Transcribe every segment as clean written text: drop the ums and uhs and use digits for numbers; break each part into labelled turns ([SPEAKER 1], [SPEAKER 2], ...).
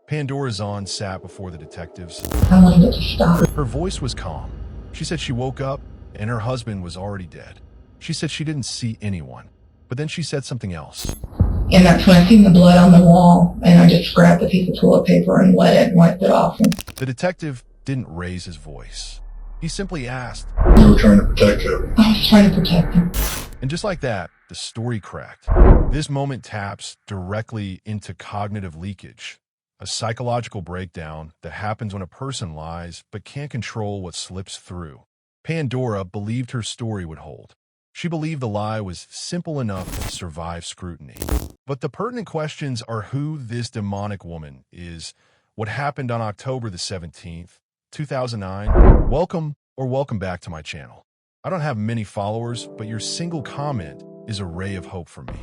[SPEAKER 1] Pandora Zan sat before the detectives.
[SPEAKER 2] I wanted it to stop.
[SPEAKER 1] Her voice was calm. She said she woke up and her husband was already dead. She said she didn't see anyone. But then she said something else.
[SPEAKER 2] And that's when I seen the blood on the wall, and I just grabbed a piece of toilet paper and wet it and wiped it off.
[SPEAKER 1] The detective didn't raise his voice. He simply asked.
[SPEAKER 3] You were trying to protect Cody.
[SPEAKER 2] I was trying to protect him.
[SPEAKER 1] And just like that, the story cracked. This moment taps directly into cognitive leakage, a psychological breakdown that happens when a person lies but can't control what slips through. Pandora believed her story would hold. She believed the lie was simple enough to survive scrutiny. But the pertinent questions are who this demonic woman is, what happened on October the 17th, 2009. Welcome back to my channel. I don't have many followers, but your single comment is a ray of hope for me.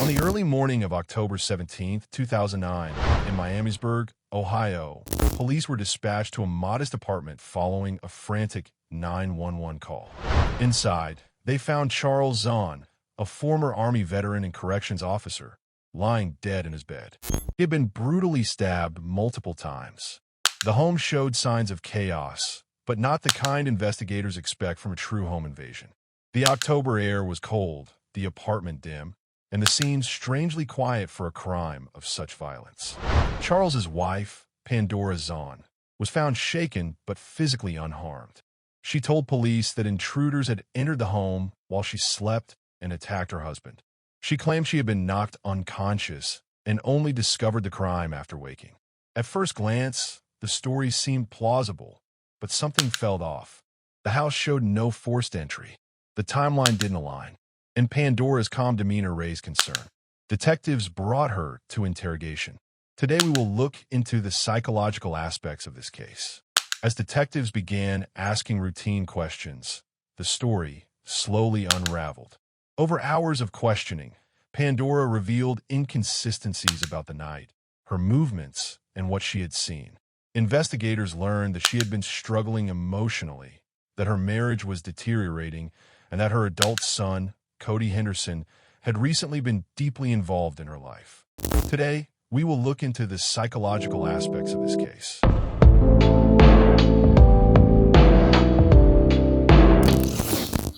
[SPEAKER 1] On the early morning of October 17, 2009, in Miamisburg, Ohio, police were dispatched to a modest apartment following a frantic 911 call. Inside, they found Charles Zan, a former Army veteran and corrections officer, lying dead in his bed. He had been brutally stabbed multiple times. The home showed signs of chaos, but not the kind investigators expect from a true home invasion. The October air was cold, the apartment dim, and the scene strangely quiet for a crime of such violence. Charles's wife, Pandora Zan, was found shaken but physically unharmed. She told police that intruders had entered the home while she slept and attacked her husband. She claimed she had been knocked unconscious and only discovered the crime after waking. At first glance, the story seemed plausible, but something felt off. The house showed no forced entry. The timeline didn't align, and Pandora's calm demeanor raised concern. Detectives brought her to interrogation. Today we will look into the psychological aspects of this case. As detectives began asking routine questions, the story slowly unraveled. Over hours of questioning, Pandora revealed inconsistencies about the night, her movements, and what she had seen. Investigators learned that she had been struggling emotionally, that her marriage was deteriorating, and that her adult son, Cody Henderson, had recently been deeply involved in her life. Today, we will look into the psychological aspects of this case.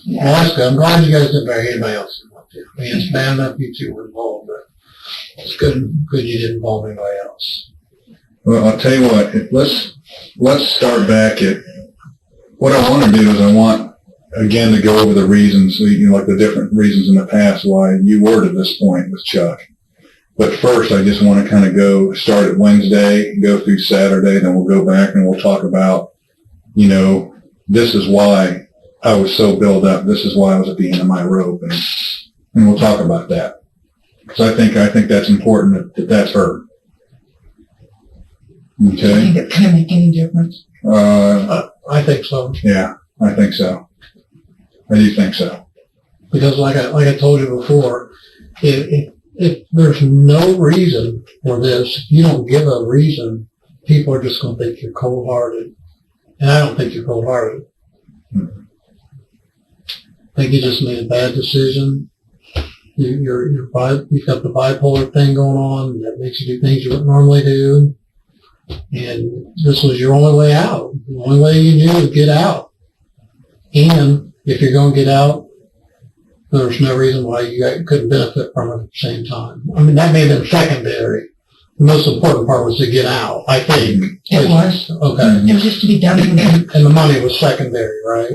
[SPEAKER 3] Well, that's good. I'm glad you guys didn't bury anybody else involved here. I mean, it's bad enough you two were involved, but it's good you didn't involve anybody else.
[SPEAKER 4] Well, I'll tell you what, let's start back at what I want to do is I want, again, to go over the reasons, like the different reasons in the past why you were to this point with Chuck. But first, I just want to kind of start at Wednesday, go through Saturday, then we'll go back and we'll talk about, this is why I was so built up. This is why I was at the end of my rope, and we'll talk about that. Because I think that's important that that's heard. Okay.
[SPEAKER 2] Do you think it's going to make any difference?
[SPEAKER 3] I think so.
[SPEAKER 4] Yeah, I think so. I do think so.
[SPEAKER 3] Because like I told you before, if there's no reason for this, if you don't give a reason, people are just going to think you're cold-hearted. And I don't think you're cold-hearted. I think you just made a bad decision. You've got the bipolar thing going on that makes you do things you wouldn't normally do. And this was your only way out. The only way you knew to get out. And if you're going to get out, there's no reason why you couldn't benefit from it at the same time. I mean, that may have been secondary. The most important part was to get out, I think.
[SPEAKER 2] It was.
[SPEAKER 3] Okay.
[SPEAKER 2] It was just to be done.
[SPEAKER 3] And the money was secondary, right?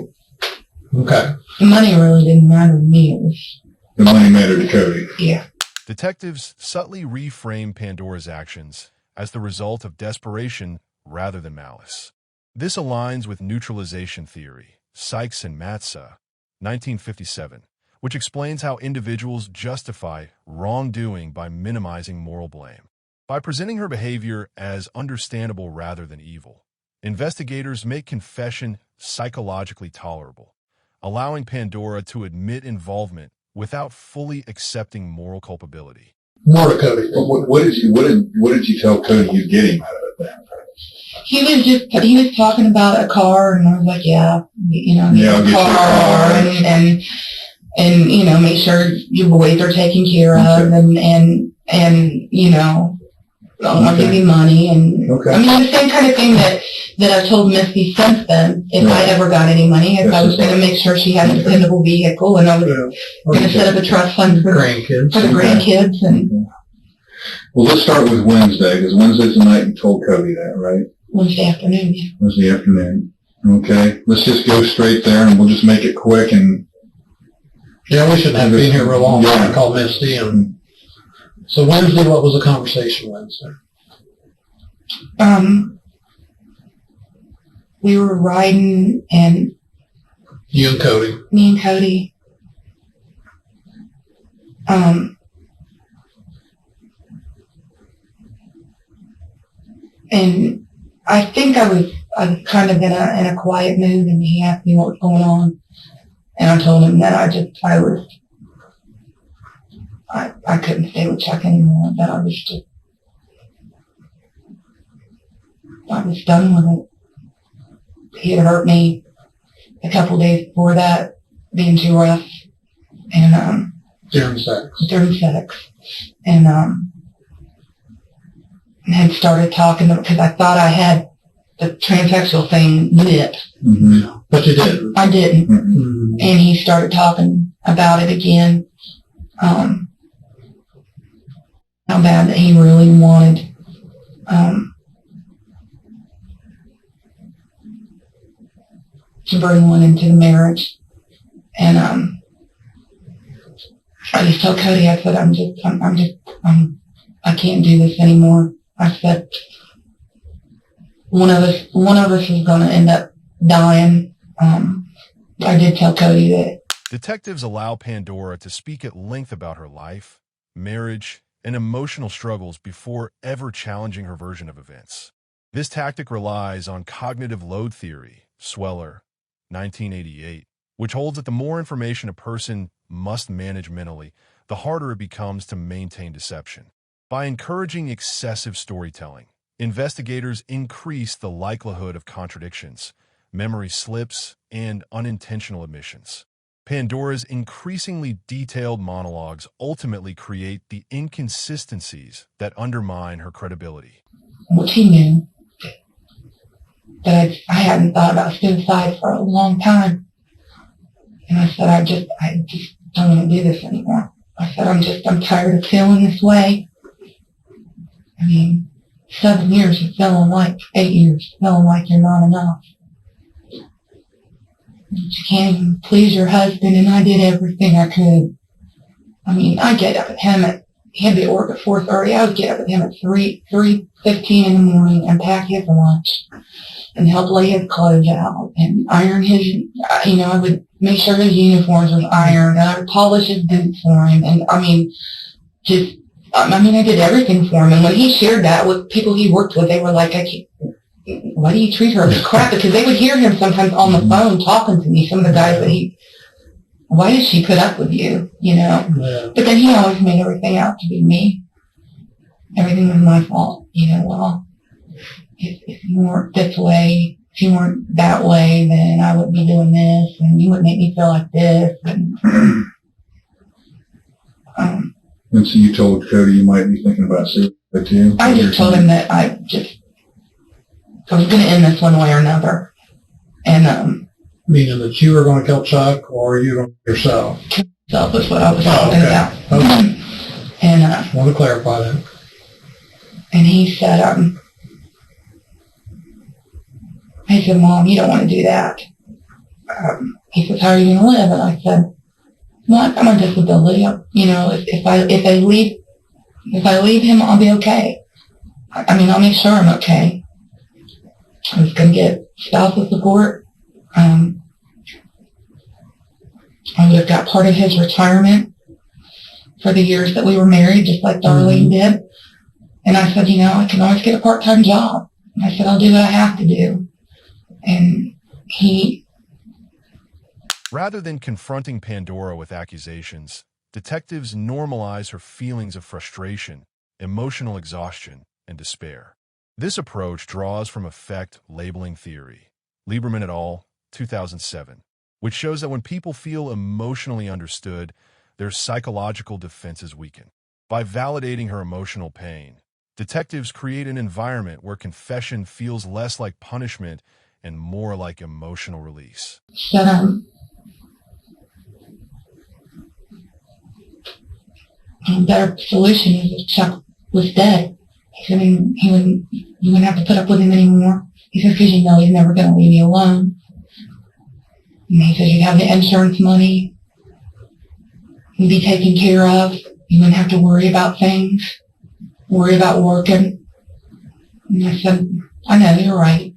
[SPEAKER 3] Okay.
[SPEAKER 2] The money really didn't matter to me. It was.
[SPEAKER 4] The money mattered to Cody.
[SPEAKER 2] Yeah.
[SPEAKER 1] Detectives subtly reframed Pandora's actions as the result of desperation rather than malice. This aligns with neutralization theory, Sykes and Matza, 1957, which explains how individuals justify wrongdoing by minimizing moral blame. By presenting her behavior as understandable rather than evil, investigators make confession psychologically tolerable, allowing Pandora to admit involvement without fully accepting moral culpability.
[SPEAKER 3] More to Cody.
[SPEAKER 4] What did you tell Cody you'd get him out of it then?
[SPEAKER 2] He was talking about a car, and I was like, yeah,
[SPEAKER 4] I'll get you a
[SPEAKER 2] car,
[SPEAKER 4] car.
[SPEAKER 2] and and, you know, make sure your boys are taken care of, and, you know, I'll give you money, and, I mean, the same kind of thing that I've told Misty since then, if I ever got any money, if I was going to make sure she had a dependable vehicle, and I was going to set up a trust fund for the grandkids, and
[SPEAKER 4] well, let's start with Wednesday, because Wednesday's the night you told Cody that, right?
[SPEAKER 2] Wednesday afternoon, yeah.
[SPEAKER 4] Wednesday afternoon. Okay. Let's just go straight there, and we'll just make it quick. And
[SPEAKER 3] yeah, we shouldn't have been here real long. I called Misty. And so Wednesday, what was the conversation Wednesday?
[SPEAKER 2] We were riding, and
[SPEAKER 3] you and Cody.
[SPEAKER 2] Me and Cody. And I think I was kind of in a quiet mood, and he asked me what was going on, and I told him that I couldn't stay with Chuck anymore, that I was done with it. He had hurt me a couple days before that, being too rough, and
[SPEAKER 3] during sex,
[SPEAKER 2] and had started talking because I thought I had the transsexual thing lit.
[SPEAKER 3] Mm-hmm. But you didn't.
[SPEAKER 2] I didn't.
[SPEAKER 3] Mm-hmm.
[SPEAKER 2] And he started talking about it again. How bad that he really wanted to bring one into the marriage. And I just told Cody, I said, I can't do this anymore. I said, one of us is going to end up dying. I did tell Cody that.
[SPEAKER 1] Detectives allow Pandora to speak at length about her life, marriage, and emotional struggles before ever challenging her version of events. This tactic relies on cognitive load theory, Sweller, 1988, which holds that the more information a person must manage mentally, the harder it becomes to maintain deception. By encouraging excessive storytelling, investigators increase the likelihood of contradictions, memory slips, and unintentional admissions. Pandora's increasingly detailed monologues ultimately create the inconsistencies that undermine her credibility.
[SPEAKER 2] Which he knew that I hadn't thought about suicide for a long time. And I said, I just don't want to do this anymore. I said, I'm tired of feeling this way. I mean, 7 years of feeling like, 8 years feeling like you're not enough. You can't even please your husband, and I did everything I could. I mean, I get up at him he had to be at work at 4:30. I would get up at him at 3:15 in the morning and pack his lunch and help lay his clothes out and iron his, you know, I would make sure his uniforms was ironed, and I would polish his boots for him. And I mean, I did everything for him. And when he shared that with people he worked with, they were like, why do you treat her like crap? Because they would hear him sometimes on the phone talking to me, some of the guys that why did she put up with you, you know? Yeah. But then he always made everything out to be me. Everything was my fault, you know. Well, if you weren't this way, if you weren't that way, then I wouldn't be doing this, and you wouldn't make me feel like this.
[SPEAKER 4] And so you told Cody you might be thinking about suicide too?
[SPEAKER 2] I just told him that I was going to end this one way or another. And,
[SPEAKER 3] meaning that you were going to kill Chuck, or you going to yourself?
[SPEAKER 2] Yourself is what I was talking about.
[SPEAKER 3] Okay.
[SPEAKER 2] And,
[SPEAKER 3] I want to clarify that.
[SPEAKER 2] And he said, Mom, you don't want to do that. He says, how are you going to live? And I said, well, I'm on disability. You know, if I leave him, I'll be okay. I mean, I'll make sure I'm okay. I was going to get spousal support. I would have got part of his retirement for the years that we were married, just like Darlene did. And I said, you know, I can always get a part-time job. And I said, I'll do what I have to do. And
[SPEAKER 1] Rather than confronting Pandora with accusations, detectives normalize her feelings of frustration, emotional exhaustion, and despair. This approach draws from effect labeling theory. Lieberman et al., 2007. which shows that when people feel emotionally understood, their psychological defenses weaken. By validating her emotional pain, detectives create an environment where confession feels less like punishment and more like emotional release.
[SPEAKER 2] Said, a better solution is if Chuck was dead. He said, you wouldn't have to put up with him anymore. He said, because you know he's never going to leave you alone. And he said, you'd have the insurance money. You'd be taken care of. You wouldn't have to worry about things, worry about working. And I said, I know, you're right.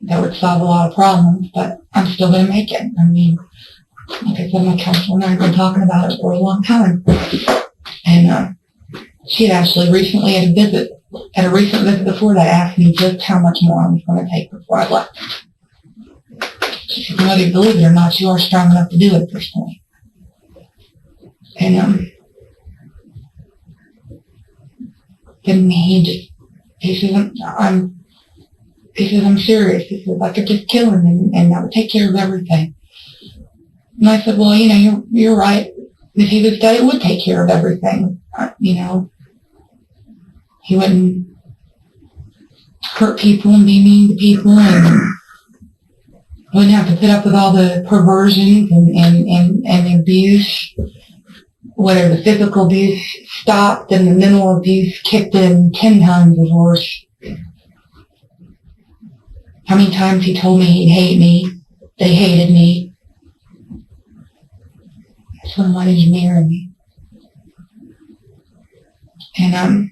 [SPEAKER 2] That would solve a lot of problems, but I'm still going to make it. I mean, like I said, my counselor and I have been talking about it for a long time. And she had actually recently at a recent visit before that, asked me just how much more I was going to take before I left. She said, whether you believe it or not, you are strong enough to do it at this point. And then he says, I'm serious. He says, I could just kill him and that would take care of everything. And I said, well, you're right. If he was dead, it would take care of everything. He wouldn't hurt people and be mean to people and wouldn't have to put up with all the perversions and abuse. Whether the physical abuse stopped and the mental abuse kicked in 10 times as worse. How many times he told me he'd hate me, they hated me. So why did you marry me? And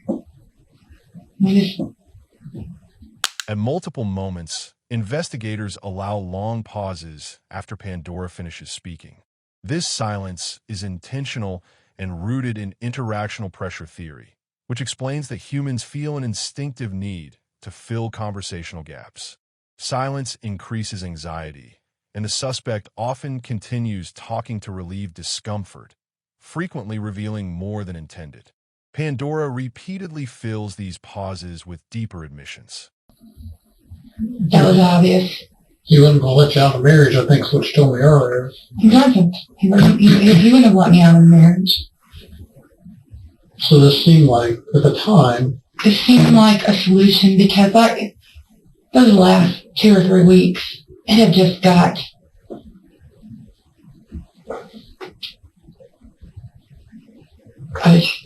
[SPEAKER 1] At multiple moments, investigators allow long pauses after Pandora finishes speaking. This silence is intentional and rooted in interactional pressure theory, which explains that humans feel an instinctive need to fill conversational gaps. Silence increases anxiety, and the suspect often continues talking to relieve discomfort, frequently revealing more than intended. Pandora repeatedly fills these pauses with deeper admissions.
[SPEAKER 2] that was obvious.
[SPEAKER 3] He wasn't going to let you out of marriage, I think is what you told me earlier.
[SPEAKER 2] He wasn't. He wouldn't have let me out of marriage.
[SPEAKER 3] So this seemed like, at the time,
[SPEAKER 2] It seemed like a solution because those last 2 or 3 weeks, it had just got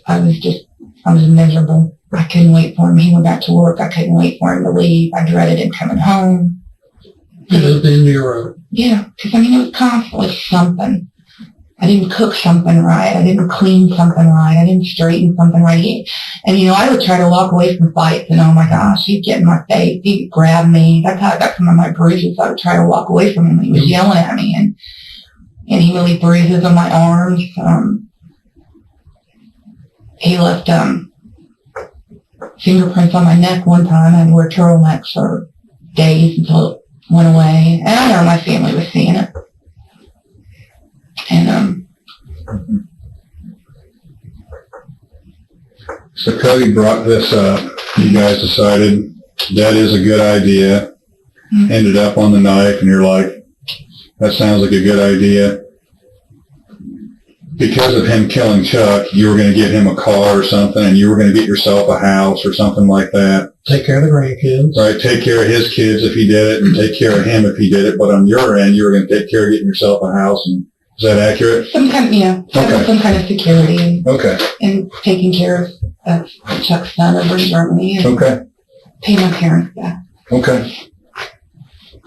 [SPEAKER 2] I was miserable. I couldn't wait for him. He went back to work. I couldn't wait for him to leave. I dreaded him coming home.
[SPEAKER 3] it was the end of your road.
[SPEAKER 2] Yeah, because it was constantly something. I didn't cook something right. I didn't clean something right. I didn't straighten something right. And I would try to walk away from fights, and oh my gosh, he'd get in my face. He'd grab me. That's how I got some of my bruises. I would try to walk away from him. He was yelling at me, and he would leave bruises on my arms. He left fingerprints on my neck one time. I had to wear turtlenecks for days until it went away. And I know my family was seeing it. And
[SPEAKER 4] So Cody brought this up. You guys decided that is a good idea. Ended up on the knife, and you're like, that sounds like a good idea. Because of him killing Chuck, you were going to get him a car or something, and you were going to get yourself a house or something like that.
[SPEAKER 3] Take care of the grandkids.
[SPEAKER 4] Right, take care of his kids if he did it, and take care of him if he did it. But on your end, you were going to take care of getting yourself a house. And is that accurate?
[SPEAKER 2] some kind,
[SPEAKER 4] Okay.
[SPEAKER 2] some kind of security
[SPEAKER 4] Okay.
[SPEAKER 2] and taking care of Chuck's son over in Germany and
[SPEAKER 4] Okay.
[SPEAKER 2] pay my parents back.
[SPEAKER 4] Okay.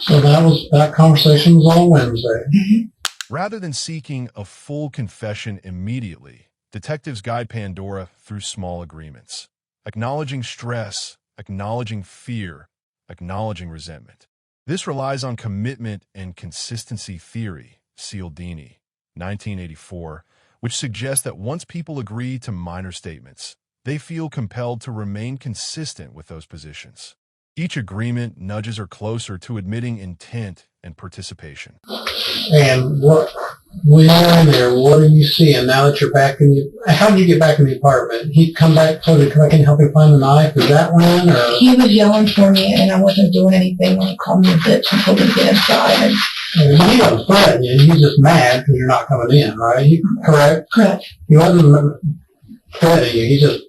[SPEAKER 3] So that conversation was on Wednesday.
[SPEAKER 1] Rather than seeking a full confession immediately, detectives guide Pandora through small agreements, acknowledging stress, acknowledging fear, acknowledging resentment. This relies on commitment and consistency theory, Cialdini, 1984, which suggests that once people agree to minor statements, they feel compelled to remain consistent with those positions. Each agreement nudges her closer to admitting intent and participation.
[SPEAKER 3] And when you're in there, what are you seeing now that you're back how did you get back in the apartment? He come back, told you to come back and help him find the knife? Is that when? Or?
[SPEAKER 2] He was yelling for me, and I wasn't doing anything when he called me a bitch and told me to get inside. And
[SPEAKER 3] He wasn't threatening you. He's just mad because you're not coming in, right? Correct?
[SPEAKER 2] Correct.
[SPEAKER 3] He wasn't threatening you. He just,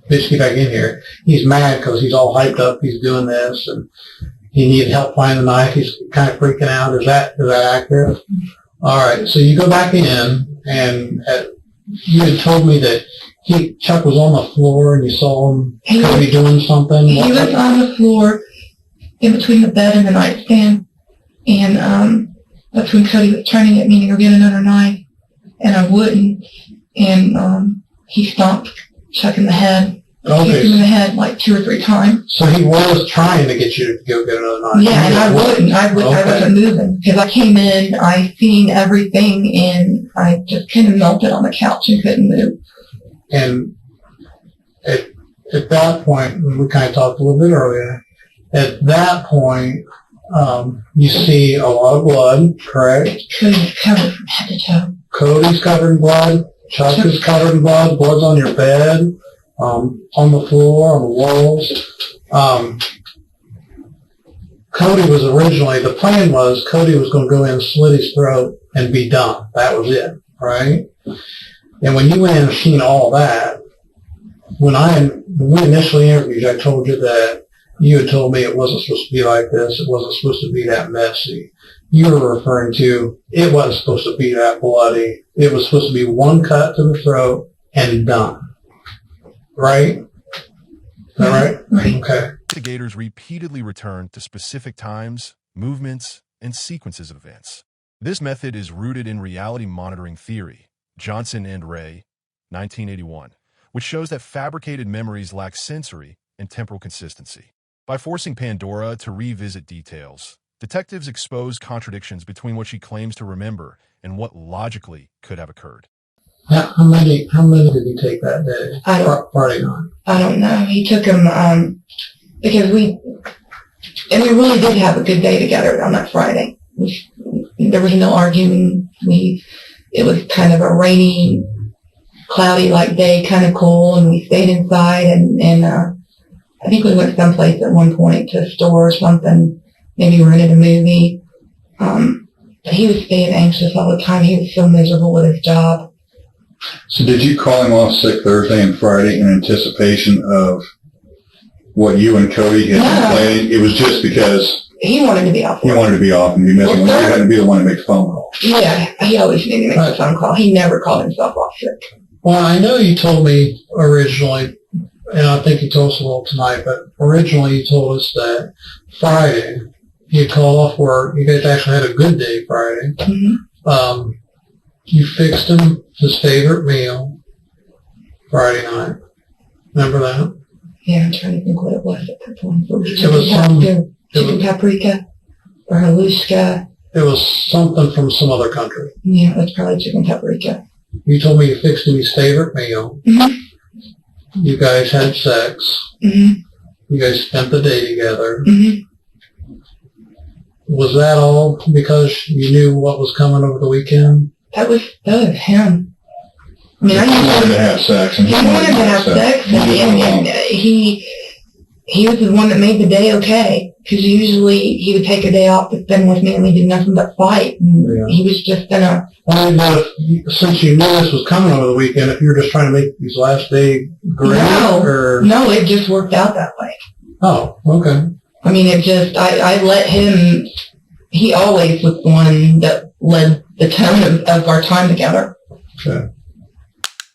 [SPEAKER 3] bitch, get back in here. He's mad because he's all hyped up. He's doing this, and he needed help finding the knife. He's kind of freaking out. Is that accurate? All right. So you go back in, and you had told me that Chuck was on the floor, and you saw him Cody doing something.
[SPEAKER 2] He was on the floor in between the bed and the nightstand, and that's when Cody was trying to get me to go get another knife, and I wouldn't, and he stomped Chuck in the head.
[SPEAKER 3] Okay.
[SPEAKER 2] Hit him in the head like 2 or 3 times.
[SPEAKER 3] So he was trying to get you to go get another knife.
[SPEAKER 2] Yeah, and I wouldn't. I
[SPEAKER 3] Okay.
[SPEAKER 2] wasn't moving because I came in, I seen everything, and I just kind of melted on the couch and couldn't move.
[SPEAKER 3] And at that point, we kind of talked a little bit earlier, at that point, you see a lot of blood, correct?
[SPEAKER 2] Cody's covered from head to toe.
[SPEAKER 3] Cody's covered in blood. Chuck is covered in blood. Blood's on your bed, on the floor, on the walls. Cody was originally, the plan was Cody was going to go in, slit his throat, and be done. That was it, right? And when you went in and seen all that, when we initially interviewed you, I told you that you had told me it wasn't supposed to be like this. It wasn't supposed to be that messy. You were referring to it wasn't supposed to be that bloody. It was supposed to be one cut to the throat and done. Right? Is that right?
[SPEAKER 2] Right.
[SPEAKER 3] Okay.
[SPEAKER 1] Investigators repeatedly returned to specific times, movements, and sequences of events. This method is rooted in reality monitoring theory, Johnson and Ray, 1981, which shows that fabricated memories lack sensory and temporal consistency. By forcing Pandora to revisit details, detectives expose contradictions between what she claims to remember and what logically could have occurred.
[SPEAKER 3] How many did he take that day? Friday night.
[SPEAKER 2] I don't know. He took him because we really did have a good day together on that Friday. There was no arguing. It was kind of a rainy, cloudy like day, kind of cool, and we stayed inside and I think we went someplace at one point to a store or something, maybe rented a movie. But he was staying anxious all the time. He was so miserable with his job.
[SPEAKER 4] So did you call him off sick Thursday and Friday in anticipation of what you and Cody had been planning? It was just because
[SPEAKER 2] he wanted to be off.
[SPEAKER 4] He wanted to be off and be missing. You had to be the one to make the phone call.
[SPEAKER 2] Yeah, he always needed to make the phone call. He never called himself off sick.
[SPEAKER 3] Well, I know you told me originally, and I think you told us a little tonight, but originally you told us that Friday you called off work. You guys actually had a good day Friday.
[SPEAKER 2] Mm-hmm.
[SPEAKER 3] You fixed him his favorite meal Friday night. Remember that?
[SPEAKER 2] Yeah, I'm trying to think what it was at that point. It
[SPEAKER 3] was
[SPEAKER 2] chicken paprika or halushka.
[SPEAKER 3] It was something from some other country.
[SPEAKER 2] Yeah, it was probably chicken paprika.
[SPEAKER 3] You told me you fixed him his favorite meal.
[SPEAKER 2] Mm-hmm.
[SPEAKER 3] You guys had sex.
[SPEAKER 2] Mm-hmm.
[SPEAKER 3] You guys spent the day together.
[SPEAKER 2] Mm-hmm.
[SPEAKER 3] Was that all because you knew what was coming over the weekend?
[SPEAKER 2] That was him. I mean,
[SPEAKER 4] He wanted to have sex. And
[SPEAKER 2] he wanted to have sex, and he was the one that made the day okay. Because usually he would take a day off to spend with me, and we did nothing but fight. And he was just gonna.
[SPEAKER 3] I didn't know if, since you knew this was coming over the weekend, if you were just trying to make these last day great,
[SPEAKER 2] No, it just worked out that way.
[SPEAKER 3] Oh, okay.
[SPEAKER 2] I mean, it just I let him. He always was the one that led the tone of our time together.
[SPEAKER 3] Okay.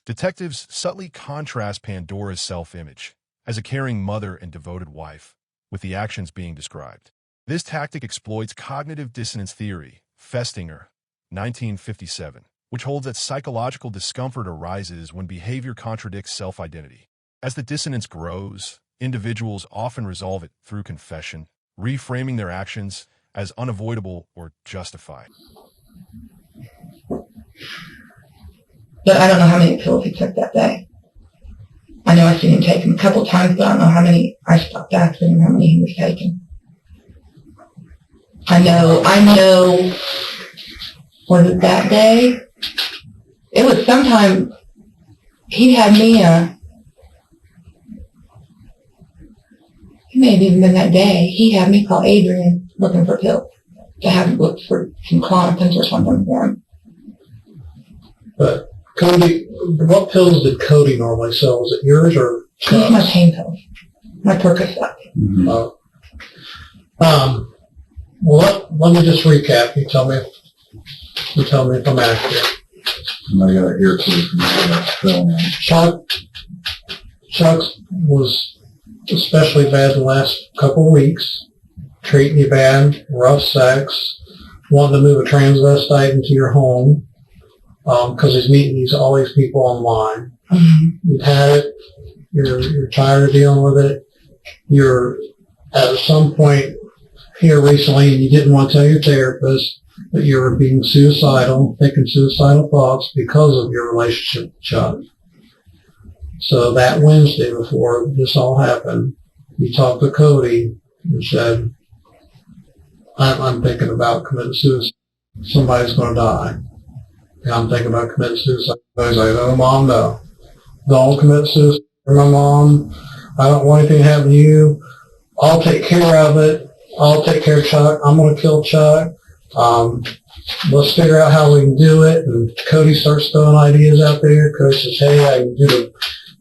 [SPEAKER 1] Detectives subtly contrast Pandora's self-image as a caring mother and devoted wife with the actions being described. This tactic exploits cognitive dissonance theory, Festinger, 1957, which holds that psychological discomfort arises when behavior contradicts self-identity. As the dissonance grows, individuals often resolve it through confession, reframing their actions as unavoidable or justified.
[SPEAKER 2] But I don't know how many pills he took that day. I know I've seen him take them a couple times, but I don't know how many. I stopped asking him how many he was taking. I know. Was it that day? It was sometime. He had me. It may have even been that day. He had me call Adrian looking for pills. to have him look for some Clonopins or something for him.
[SPEAKER 3] But Cody, what pills did Cody normally sell? Was it yours or
[SPEAKER 2] These are my pain pills, my Percocet.
[SPEAKER 4] Mm-hmm.
[SPEAKER 3] Well, let me just recap. You tell me if I'm accurate.
[SPEAKER 4] I got an ear clue from that film.
[SPEAKER 3] Chuck's was especially bad the last couple of weeks, treating you bad, rough sex, wanting to move a transvestite into your home, because he's meeting all these people online.
[SPEAKER 2] Mm-hmm.
[SPEAKER 3] You've had it, you're tired of dealing with it, you're at some point here recently, and you didn't want to tell your therapist that you were being suicidal, thinking suicidal thoughts because of your relationship with Chuck. So that Wednesday before this all happened, you talked to Cody and said, I'm thinking about committing suicide. Somebody's going to die. And I'm thinking about committing suicide. He's like, oh, Mom, no. Don't commit suicide for my mom. I don't want anything to happen to you. I'll take care of it. I'll take care of Chuck. I'm going to kill Chuck. Let's figure out how we can do it. And Cody starts throwing ideas out there. Cody says, hey, I can do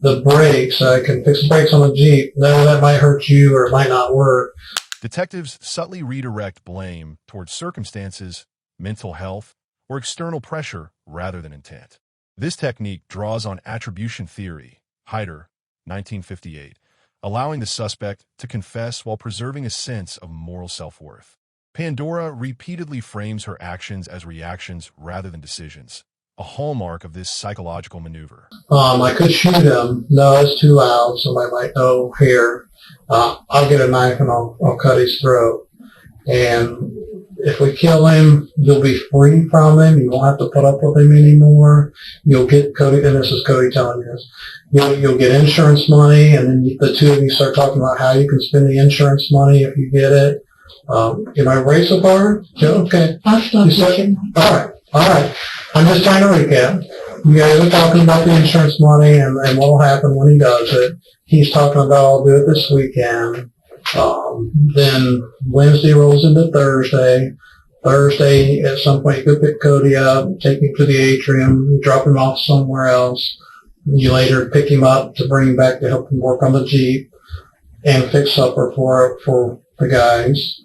[SPEAKER 3] the brakes. I can fix the brakes on the Jeep. No, that might hurt you or it might not work.
[SPEAKER 1] Detectives subtly redirect blame towards circumstances, mental health, or external pressure rather than intent. This technique draws on attribution theory, Hyder, 1958, allowing the suspect to confess while preserving a sense of moral self-worth. Pandora repeatedly frames her actions as reactions rather than decisions, a hallmark of this psychological maneuver.
[SPEAKER 3] I could shoot him. No, it's too loud. Somebody might know here. I'll get a knife and I'll cut his throat. And if we kill him, you'll be free from him. You won't have to put up with him anymore. You'll get Cody, and this is Cody telling you this. You'll get insurance money, and then the two of you start talking about how you can spend the insurance money if you get it. Am I right so far? Yeah, okay.
[SPEAKER 2] I'll stop looking.
[SPEAKER 3] All right. I'm just trying to recap. You guys are talking about the insurance money and what will happen when he does it. He's talking about I'll do it this weekend. Then Wednesday rolls into Thursday. Thursday, at some point, you go pick Cody up, take him to the atrium, you drop him off somewhere else. You later pick him up to bring him back to help him work on the Jeep and fix supper for the guys.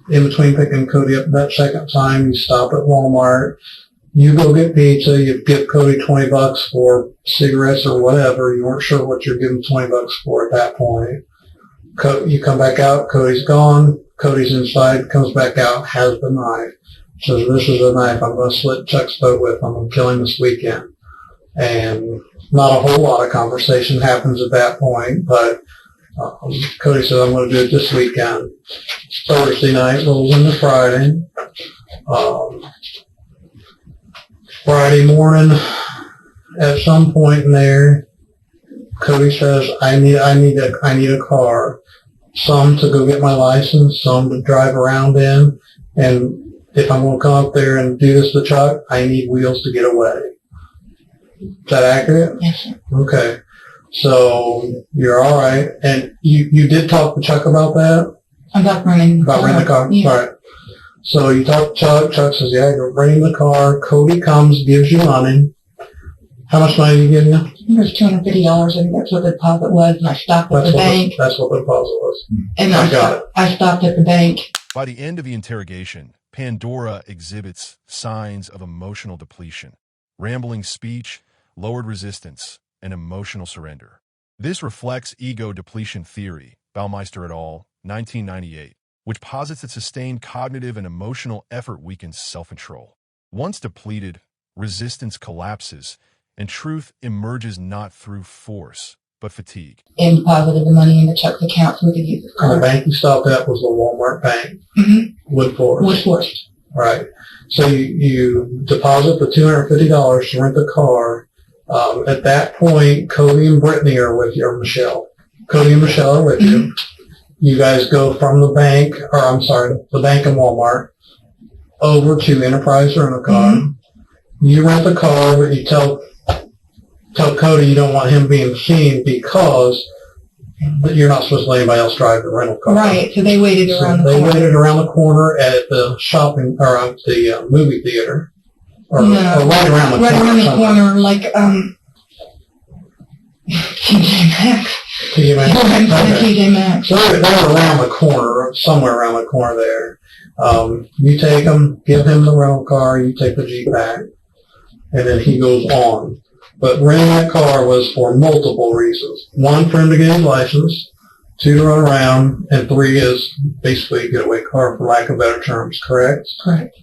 [SPEAKER 3] In between picking Cody up that second time, you stop at Walmart. You go get pizza. You give Cody $20 for cigarettes or whatever. You weren't sure what you're giving $20 for at that point. You come back out. Cody's gone. Cody's inside. Comes back out. Has the knife. Says, "This is a knife I'm going to slit Chuck's throat with. I'm going to kill him this weekend." And not a whole lot of conversation happens at that point, but Cody said, I'm going to do it this weekend. Thursday night rolls into Friday. Friday morning, at some point in there, Cody says, I need a car. Some to go get my license, some to drive around in, and if I'm going to come up there and do this to Chuck, I need wheels to get away. Is that accurate?
[SPEAKER 2] Yes, sir.
[SPEAKER 3] Okay. So you're all right. And you did talk to Chuck about that?
[SPEAKER 2] About renting
[SPEAKER 3] the car?
[SPEAKER 2] Yeah.
[SPEAKER 3] All right. So you talk to Chuck. Chuck says, yeah, you're renting the car. Cody comes, gives you money. How much money did he give you?
[SPEAKER 2] I think it was $250. I think that's what the deposit was, and I stopped at the bank.
[SPEAKER 3] That's what the deposit was.
[SPEAKER 2] And
[SPEAKER 3] I got it.
[SPEAKER 2] I stopped at the bank.
[SPEAKER 1] By the end of the interrogation, Pandora exhibits signs of emotional depletion, rambling speech, lowered resistance, and emotional surrender. This reflects ego depletion theory, Baumeister et al., 1998, which posits that sustained cognitive and emotional effort weakens self-control. Once depleted, resistance collapses, and truth emerges not through force, but fatigue.
[SPEAKER 2] And deposited the money into Chuck's account so we could use his
[SPEAKER 3] And the
[SPEAKER 2] card.
[SPEAKER 3] bank you stopped at was the Walmart bank.
[SPEAKER 2] Mm-hmm.
[SPEAKER 3] Woodforest.
[SPEAKER 2] Woodforest.
[SPEAKER 3] Right. So you deposit the $250 to rent the car. At that point, Cody and Brittany are with you, or Michelle. Cody and Michelle are with you. You guys go from the bank, the bank and Walmart, over to Enterprise Rent-A-Car. Mm-hmm. You rent the car, but you tell Cody you don't want him being seen because But you're not supposed to let anybody else drive the rental car.
[SPEAKER 2] Right, so they waited around the
[SPEAKER 3] They
[SPEAKER 2] corner.
[SPEAKER 3] waited around the corner at the shopping, or at the movie theater. Or
[SPEAKER 2] No,
[SPEAKER 3] right around the corner.
[SPEAKER 2] Right around the
[SPEAKER 3] somewhere.
[SPEAKER 2] corner, like, TJ Maxx.
[SPEAKER 3] TJ Maxx.
[SPEAKER 2] Right in front of
[SPEAKER 3] Okay.
[SPEAKER 2] TJ Maxx.
[SPEAKER 3] So they're around the corner, somewhere around the corner there. You take him, give him the rental car, you take the Jeep back, and then he goes on. But renting that car was for multiple reasons. One, for him to get his license. 2, to run around. And 3 is basically a getaway car, for lack of better terms, correct?
[SPEAKER 2] Correct.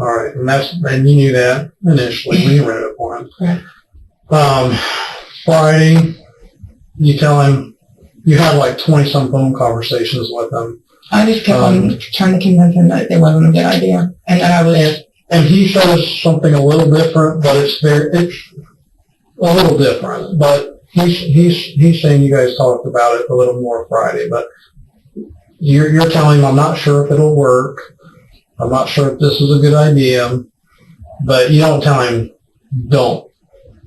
[SPEAKER 3] All right, and you knew that initially when you rented it for him.
[SPEAKER 2] Correct.
[SPEAKER 3] Friday, you tell him, you have like 20-some phone conversations with him.
[SPEAKER 2] I just kept on trying to convince him that it wasn't a good idea, and that I was.
[SPEAKER 3] And he says something a little different, but it's a little different. But he's saying you guys talked about it a little more Friday, but you're telling him, I'm not sure if it'll work. I'm not sure if this is a good idea, but you don't tell him don't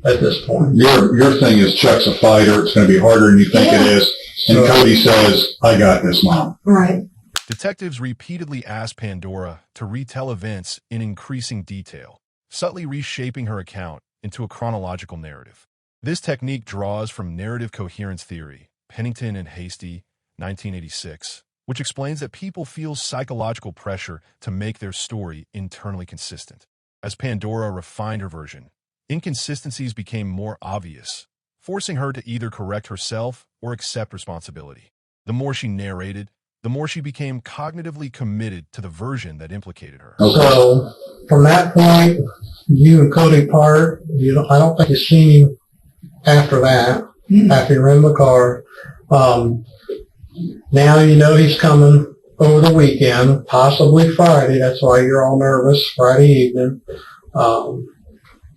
[SPEAKER 3] at this point.
[SPEAKER 4] Your thing is Chuck's a fighter. It's going to be harder than you think it is. And
[SPEAKER 3] So-
[SPEAKER 4] Cody says, I got this, Mom.
[SPEAKER 2] Right.
[SPEAKER 1] Detectives repeatedly asked Pandora to retell events in increasing detail, subtly reshaping her account into a chronological narrative. This technique draws from narrative coherence theory, Pennington and Hasty, 1986, which explains that people feel psychological pressure to make their story internally consistent. As Pandora refined her version, inconsistencies became more obvious, forcing her to either correct herself or accept responsibility. The more she narrated, the more she became cognitively committed to the version that implicated her.
[SPEAKER 4] Okay.
[SPEAKER 3] So from that point, you and Cody part. I don't think you've seen him after that.
[SPEAKER 2] Mm-hmm.
[SPEAKER 3] After you rent the car. Now you know he's coming over the weekend, possibly Friday. That's why you're all nervous, Friday evening.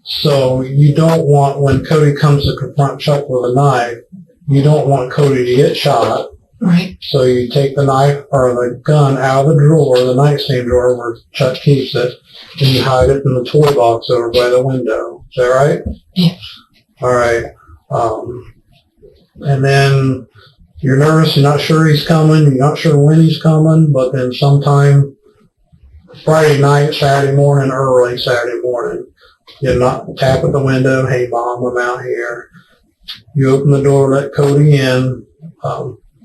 [SPEAKER 3] So you don't want, when Cody comes to confront Chuck with a knife, you don't want Cody to get shot.
[SPEAKER 2] Right.
[SPEAKER 3] So you take the knife or the gun out of the drawer, the nightstand drawer where Chuck keeps it, and you hide it in the toy box over by the window. Is that right?
[SPEAKER 2] Yes.
[SPEAKER 3] All right. And then you're nervous, you're not sure he's coming, you're not sure when he's coming, but then sometime Friday night, Saturday morning, early Saturday morning, you knock, tap at the window, hey Mom, I'm out here. You open the door, let Cody in.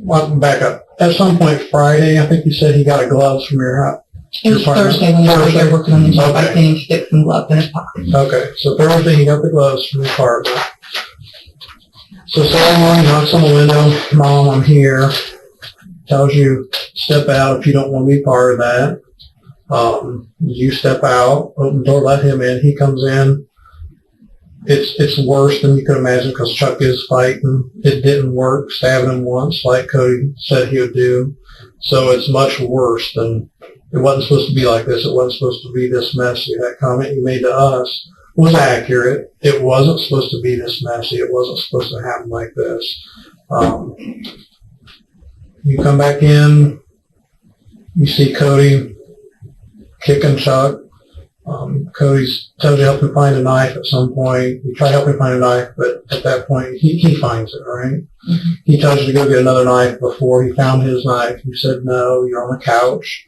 [SPEAKER 3] Back up. At some point Friday, I think you said he got a gloves from your house.
[SPEAKER 2] It was Thursday when he was there working on the job. I seen him stick some gloves in his pocket.
[SPEAKER 3] Okay, so Thursday he got the gloves from the apartment. So Saturday morning, knocks on the window, Mom, I'm here. Tells you, step out if you don't want to be part of that. You step out, open the door, let him in. He comes in. It's worse than you could imagine because Chuck is fighting. It didn't work, stabbing him once like Cody said he would do. So it's much worse than, it wasn't supposed to be like this. It wasn't supposed to be this messy. That comment you made to us was accurate. It wasn't supposed to be this messy. It wasn't supposed to happen like this. You come back in, you see Cody kicking Chuck. Cody's tells you to help him find a knife at some point. You try to help him find a knife, but at that point, he finds it, right?
[SPEAKER 2] Mm-hmm.
[SPEAKER 3] He tells you to go get another knife before he found his knife. You said no, you're on the couch.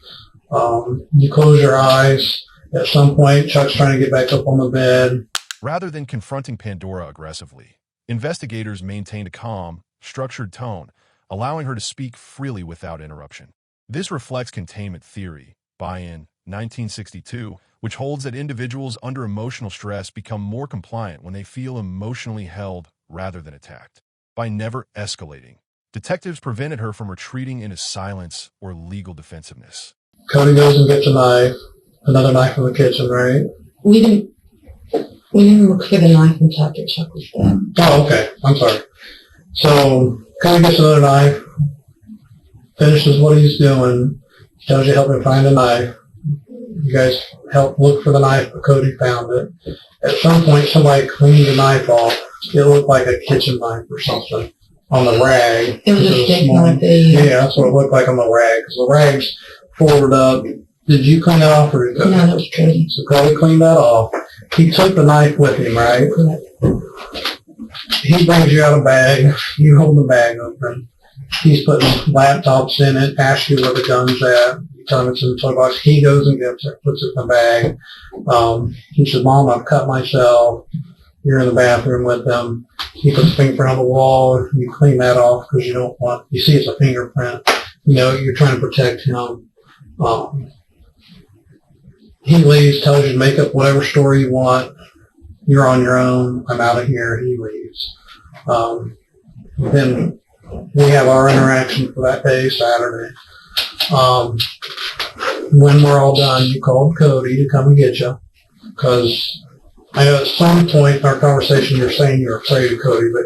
[SPEAKER 3] You close your eyes. At some point, Chuck's trying to get back up on the bed.
[SPEAKER 1] Rather than confronting Pandora aggressively, investigators maintained a calm, structured tone, allowing her to speak freely without interruption. This reflects containment theory, buy-in, 1962, which holds that individuals under emotional stress become more compliant when they feel emotionally held rather than attacked. By never escalating, detectives prevented her from retreating into silence or legal defensiveness.
[SPEAKER 3] Cody goes and gets a knife, another knife from the kitchen, right?
[SPEAKER 2] We didn't look for the knife until after Chuck was dead.
[SPEAKER 3] Oh, okay. I'm sorry. So Cody gets another knife, finishes what he's doing, tells you to help him find a knife. You guys help look for the knife, but Cody found it. At some point, somebody cleaned the knife off. It looked like a kitchen knife or something on the rag.
[SPEAKER 2] It was a steak
[SPEAKER 3] small-
[SPEAKER 2] knife.
[SPEAKER 3] Yeah, that's what it looked like on the rag, because the rag's folded up. Did you clean it off, or did Cody?
[SPEAKER 2] No, that was Cody.
[SPEAKER 3] So Cody cleaned that off. He took the knife with him, right?
[SPEAKER 2] Correct.
[SPEAKER 3] He brings you out a bag. You hold the bag open. He's putting laptops in it, asks you where the gun's at. You tell him it's in the toy box. He goes and gets it, puts it in the bag. He said, Mom, I've cut myself. You're in the bathroom with them. He puts a fingerprint on the wall. You clean that off because you don't want, you see it's a fingerprint. You know, you're trying to protect him. He leaves, tells you to make up whatever story you want. You're on your own. I'm out of here. He leaves. Then we have our interaction for that day, Saturday. When we're all done, you called Cody to come and get you because I know at some point in our conversation you're saying you're afraid of Cody, but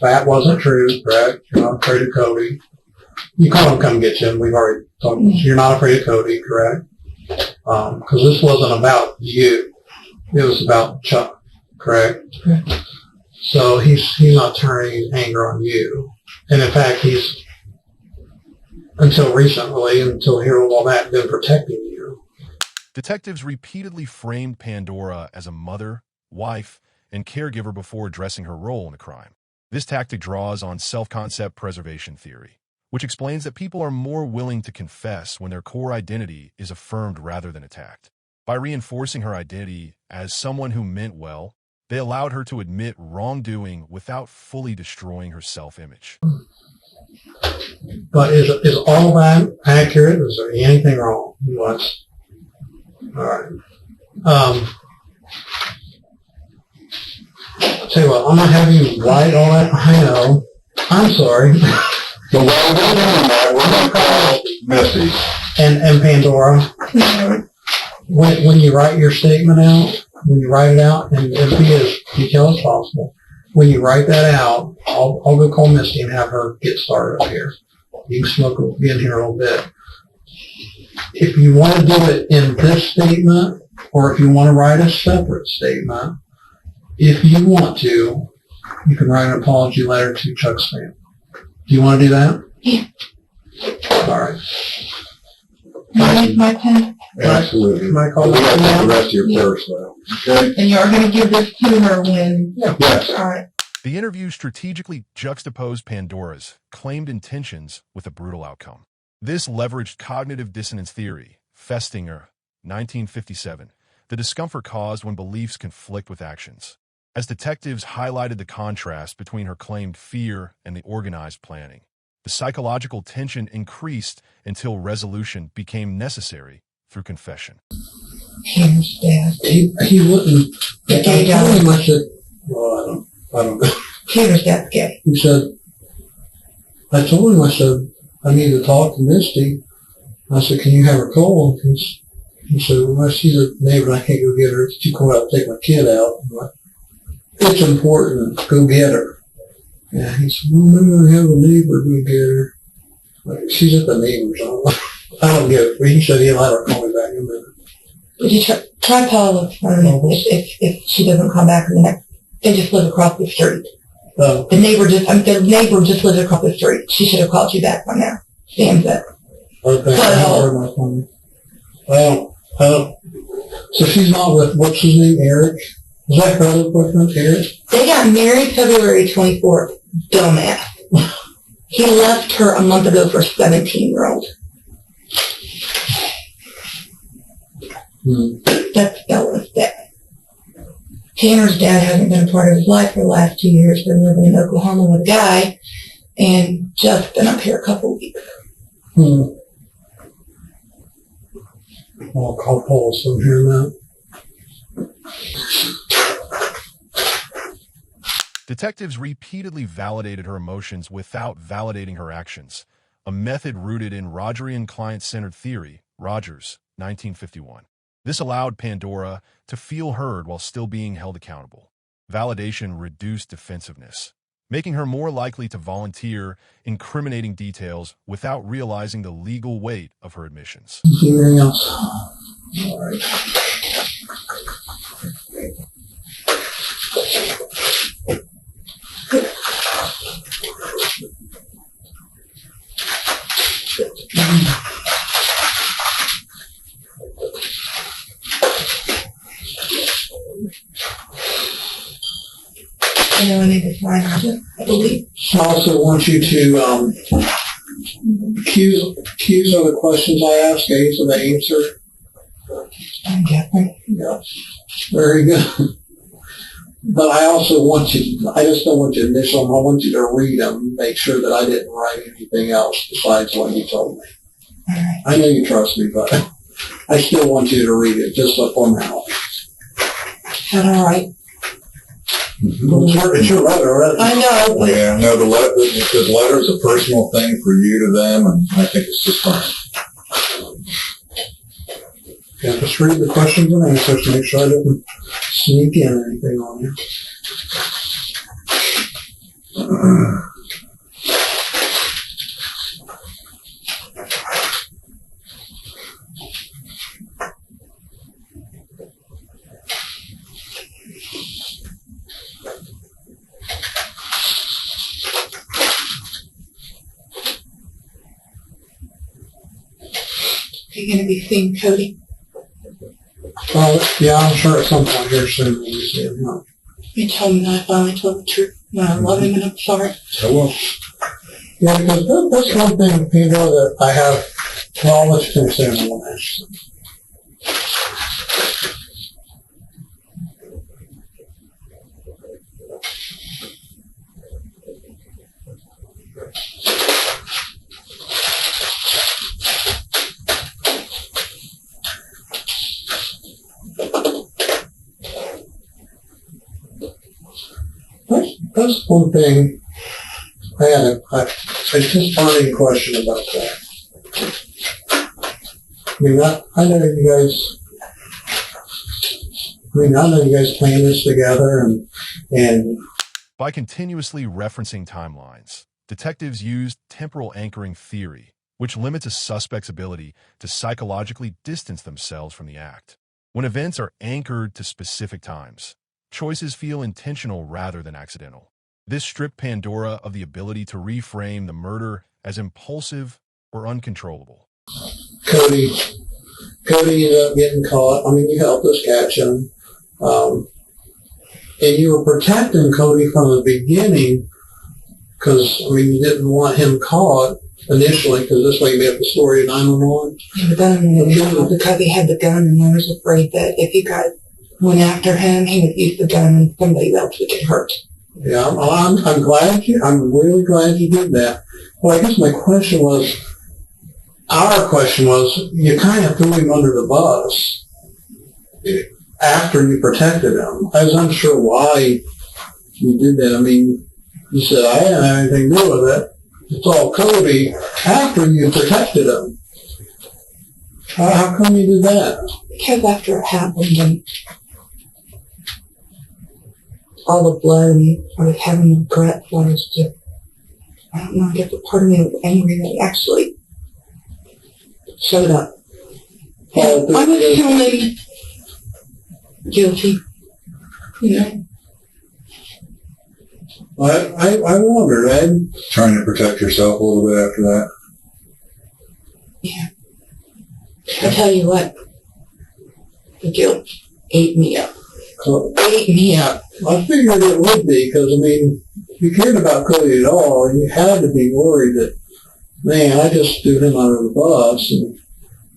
[SPEAKER 3] that wasn't true, correct? You're not afraid of Cody. You called him to come get you, and we've already talked. You're not afraid of Cody, correct? Because this wasn't about you. It was about Chuck, correct? So he's not turning anger on you. And in fact, he's, until recently, until hearing all that, been protecting you.
[SPEAKER 1] Detectives repeatedly framed Pandora as a mother, wife, and caregiver before addressing her role in the crime. This tactic draws on self-concept preservation theory, which explains that people are more willing to confess when their core identity is affirmed rather than attacked. By reinforcing her identity as someone who meant well, they allowed her to admit wrongdoing without fully destroying her self-image.
[SPEAKER 3] But is all that accurate? Is there anything wrong? What's all right? I'll tell you what, I'm not having you write all that. I know. I'm sorry.
[SPEAKER 4] But while we're doing that, we're going to call Missy.
[SPEAKER 3] And Pandora, when you write your statement out, when you write it out, and be as detailed as possible, when you write that out, I'll go call Misty and have her get started up here. You can smoke in here a little bit. If you want to do it in this statement, or if you want to write a separate statement, if you want to, you can write an apology letter to Chuck's family. Do you want to do that?
[SPEAKER 2] Yeah.
[SPEAKER 3] All right.
[SPEAKER 2] My pen.
[SPEAKER 4] Absolutely.
[SPEAKER 3] Can I call
[SPEAKER 4] We
[SPEAKER 3] that
[SPEAKER 4] got
[SPEAKER 3] now?
[SPEAKER 4] the rest of your purse, though. Okay?
[SPEAKER 2] And you're going to give this to her when...
[SPEAKER 4] Yes.
[SPEAKER 2] All right.
[SPEAKER 1] The interview strategically juxtaposed Pandora's claimed intentions with a brutal outcome. This leveraged cognitive dissonance theory, Festinger, 1957, the discomfort caused when beliefs conflict with actions. As detectives highlighted the contrast between her claimed fear and the organized planning, the psychological tension increased until resolution became necessary through confession.
[SPEAKER 2] Tanner's dad.
[SPEAKER 3] He wouldn't.
[SPEAKER 2] The gay
[SPEAKER 3] I told
[SPEAKER 2] guy.
[SPEAKER 3] him, I said, well, I don't know.
[SPEAKER 2] Tanner's dad's gay.
[SPEAKER 3] He said, I told him, I said, I need to talk to Misty. I said, can you have her call? He said, well, she's a neighbor and I can't go get her. It's too cold out to take my kid out. I'm like, it's important. Go get her. Yeah, he said, well, maybe I have a neighbor go get her. Like, she's at the neighbor's. I don't get it. He said he'll have her call me back in a minute.
[SPEAKER 2] Would you try Paula if she doesn't come back in the next... They just live across the street. The neighbor just lives across the street. She should have called you back from there. Sam's it.
[SPEAKER 3] Okay. So she's not with, what's his name, Eric? Is that her other boyfriend, Eric?
[SPEAKER 2] They got married February 24th. Dumbass. He left her a month ago for a 17-year-old. That's Bella's dad. Tanner's dad hasn't been a part of his life for the last 2 years. Been living in Oklahoma with a guy and just been up here a couple weeks.
[SPEAKER 3] I'll call Paul from here now.
[SPEAKER 1] Detectives repeatedly validated her emotions without validating her actions, a method rooted in Rogerian client-centered theory, Rogers, 1951. This allowed Pandora to feel heard while still being held accountable. Validation reduced defensiveness, making her more likely to volunteer incriminating details without realizing the legal weight of her admissions.
[SPEAKER 3] Anything else? All right.
[SPEAKER 2] I know I need to sign on it, I believe.
[SPEAKER 3] I also want you to Q's are the questions I ask, A's are the answer.
[SPEAKER 2] I'm guessing.
[SPEAKER 3] Yeah. Very good. But I also want you, I just don't want you to initial them. I want you to read them, make sure that I didn't write anything else besides what you told me.
[SPEAKER 2] All right.
[SPEAKER 3] I know you trust me, but I still want you to read it, just a formality.
[SPEAKER 2] Is that all right?
[SPEAKER 3] It's your letter, right?
[SPEAKER 2] I know, but
[SPEAKER 4] Yeah, no, the letter is a personal thing for you to them, and I think it's just fine.
[SPEAKER 3] Yeah, just read the questions and answers to make sure I didn't sneak in anything on you.
[SPEAKER 2] are you going to be seeing Cody?
[SPEAKER 3] Yeah, I'm sure at some point here soon we'll see him. Huh?
[SPEAKER 2] You told me that I finally told the truth. And I love him and I'm sorry.
[SPEAKER 4] So well.
[SPEAKER 3] Yeah, because that's one thing, Pandora, that I have. Well, I'll let you finish there and I want to ask you something. That's one thing I had a just burning question about that. I know you guys planned this together and
[SPEAKER 1] By continuously referencing timelines, detectives used temporal anchoring theory, which limits a suspect's ability to psychologically distance themselves from the act. When events are anchored to specific times, choices feel intentional rather than accidental. This stripped Pandora of the ability to reframe the murder as impulsive or uncontrollable.
[SPEAKER 3] Cody ended up getting caught. I mean, you helped us catch him. And you were protecting Cody from the beginning because, you didn't want him caught initially because this way you made up the story of 911.
[SPEAKER 2] Yeah, but then because he had the gun and I was afraid that if you guys went after him, he would use the gun and somebody else would get hurt.
[SPEAKER 3] Yeah, I'm really glad you did that. Well, I guess our question was, you kind of threw him under the bus after you protected him. I was unsure why you did that. You said, I didn't have anything to do with it. It's all Cody after you protected him. How come you did that?
[SPEAKER 2] Because after it happened and all the blood and I was having regrets, I was just, I don't know, I guess a part of me was angry that he actually showed up. Yeah, I was feeling guilty,
[SPEAKER 3] I wondered, Ed.
[SPEAKER 4] Trying to protect yourself a little bit after that.
[SPEAKER 2] Yeah. I tell you what, the guilt ate me up. Ate me up.
[SPEAKER 3] I figured it would be because, if you cared about Cody at all, you had to be worried that, man, I just threw him under the bus and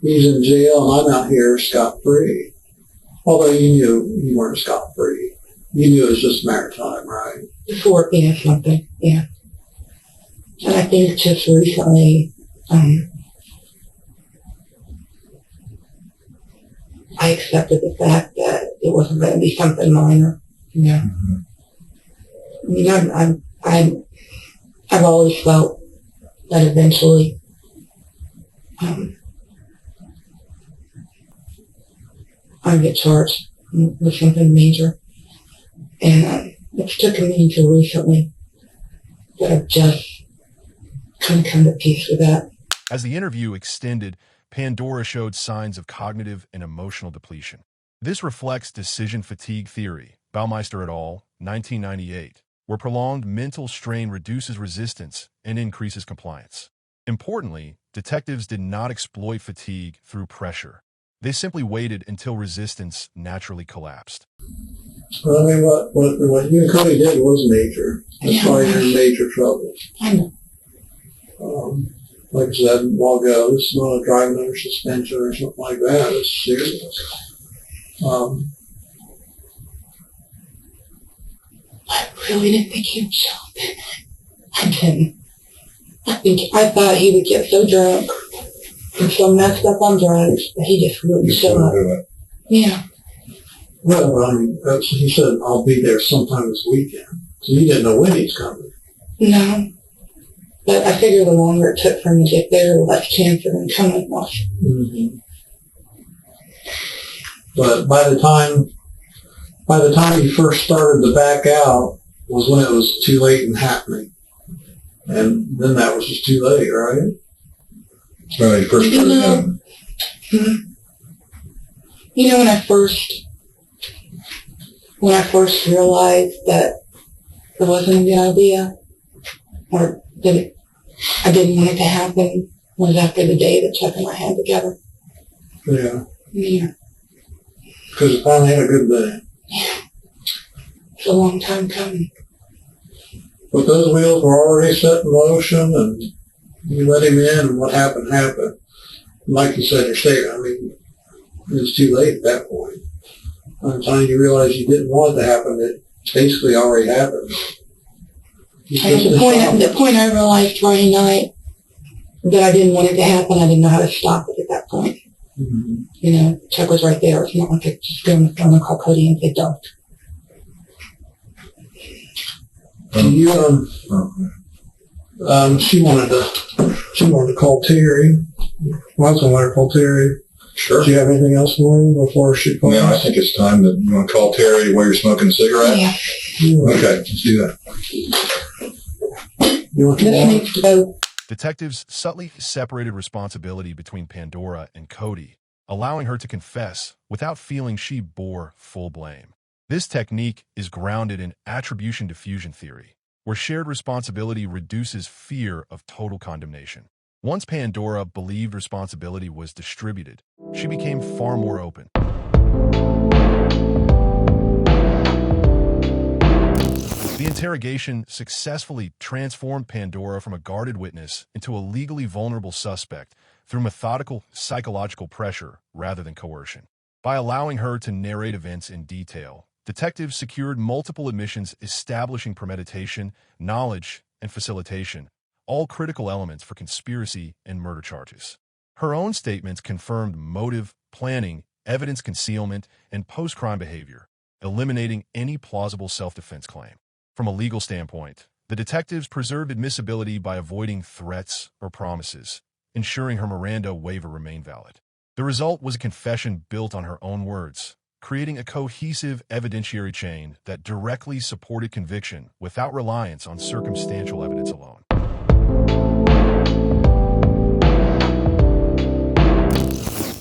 [SPEAKER 3] he's in jail and I'm out here scot-free. Although you knew you weren't scot-free. You knew it was just a matter of time, right?
[SPEAKER 2] Before being something, yeah. And I think just recently, I accepted the fact that it wasn't going to be something minor, I've always felt that eventually, I'd get charged with something major. And it's taken me until recently that I've just kind of come to peace with that.
[SPEAKER 1] As the interview extended, Pandora showed signs of cognitive and emotional depletion. This reflects decision fatigue theory, Baumeister et al., 1998, where prolonged mental strain reduces resistance and increases compliance. Importantly, detectives did not exploit fatigue through pressure. They simply waited until resistance naturally collapsed.
[SPEAKER 3] Well, what you and Cody did was major. That's why you're in major trouble.
[SPEAKER 2] I know.
[SPEAKER 3] like I said a while ago, this is not a driving under suspension or something like that. It's serious.
[SPEAKER 2] I really didn't think he would show up. I didn't. I thought he would get so drunk and so messed up on drugs that he just wouldn't show up. Yeah.
[SPEAKER 3] Well, he said, I'll be there sometime this weekend. So you didn't know when he's coming.
[SPEAKER 2] No. But I figured the longer it took for him to get there, the less chance of him coming was.
[SPEAKER 3] Mm-hmm. But by the time you first started to back out was when it was too late and happening. And then that was just too late, right?
[SPEAKER 4] When you first started happening.
[SPEAKER 2] You know, when I first realized that it wasn't a good idea, or that I didn't want it to happen, was after the day that Chuck and I had together.
[SPEAKER 3] Yeah.
[SPEAKER 2] Yeah.
[SPEAKER 3] Because it finally had a good day.
[SPEAKER 2] Yeah. It's a long time coming.
[SPEAKER 3] But those wheels were already set in motion, and you let him in, and what happened, happened. Like you said in your statement, I mean, it was too late at that point. By the time you realized you didn't want it to happen, it basically already happened.
[SPEAKER 2] The point I realized Friday night that I didn't want it to happen, I didn't know how to stop it at that point.
[SPEAKER 3] Mm-hmm.
[SPEAKER 2] You know, Chuck was right there. It's not like I could just go on the phone and call Cody and say, don't.
[SPEAKER 3] She wanted to call Terry. Well, I was going to let her call Terry.
[SPEAKER 4] Sure.
[SPEAKER 3] Do you have anything else for her before she calls?
[SPEAKER 4] No, I think it's time that you want to call Terry while you're smoking a cigarette.
[SPEAKER 2] Yeah.
[SPEAKER 4] Okay, let's do that.
[SPEAKER 3] You want to
[SPEAKER 2] This needs to go.
[SPEAKER 1] Detectives subtly separated responsibility between Pandora and Cody, allowing her to confess without feeling she bore full blame. This technique is grounded in attribution diffusion theory, where shared responsibility reduces fear of total condemnation. Once Pandora believed responsibility was distributed, she became far more open. The interrogation successfully transformed Pandora from a guarded witness into a legally vulnerable suspect through methodical psychological pressure rather than coercion. By allowing her to narrate events in detail, detectives secured multiple admissions establishing premeditation, knowledge, and facilitation, all critical elements for conspiracy and murder charges. Her own statements confirmed motive, planning, evidence concealment, and post-crime behavior, eliminating any plausible self-defense claim. From a legal standpoint, the detectives preserved admissibility by avoiding threats or promises, ensuring her Miranda waiver remained valid. The result was a confession built on her own words, creating a cohesive evidentiary chain that directly supported conviction without reliance on circumstantial evidence alone.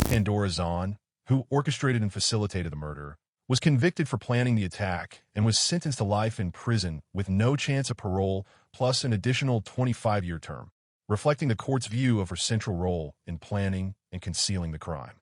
[SPEAKER 1] Pandora Zan, who orchestrated and facilitated the murder, was convicted for planning the attack and was sentenced to life in prison with no chance of parole plus an additional 25-year term, reflecting the court's view of her central role in planning and concealing the crime.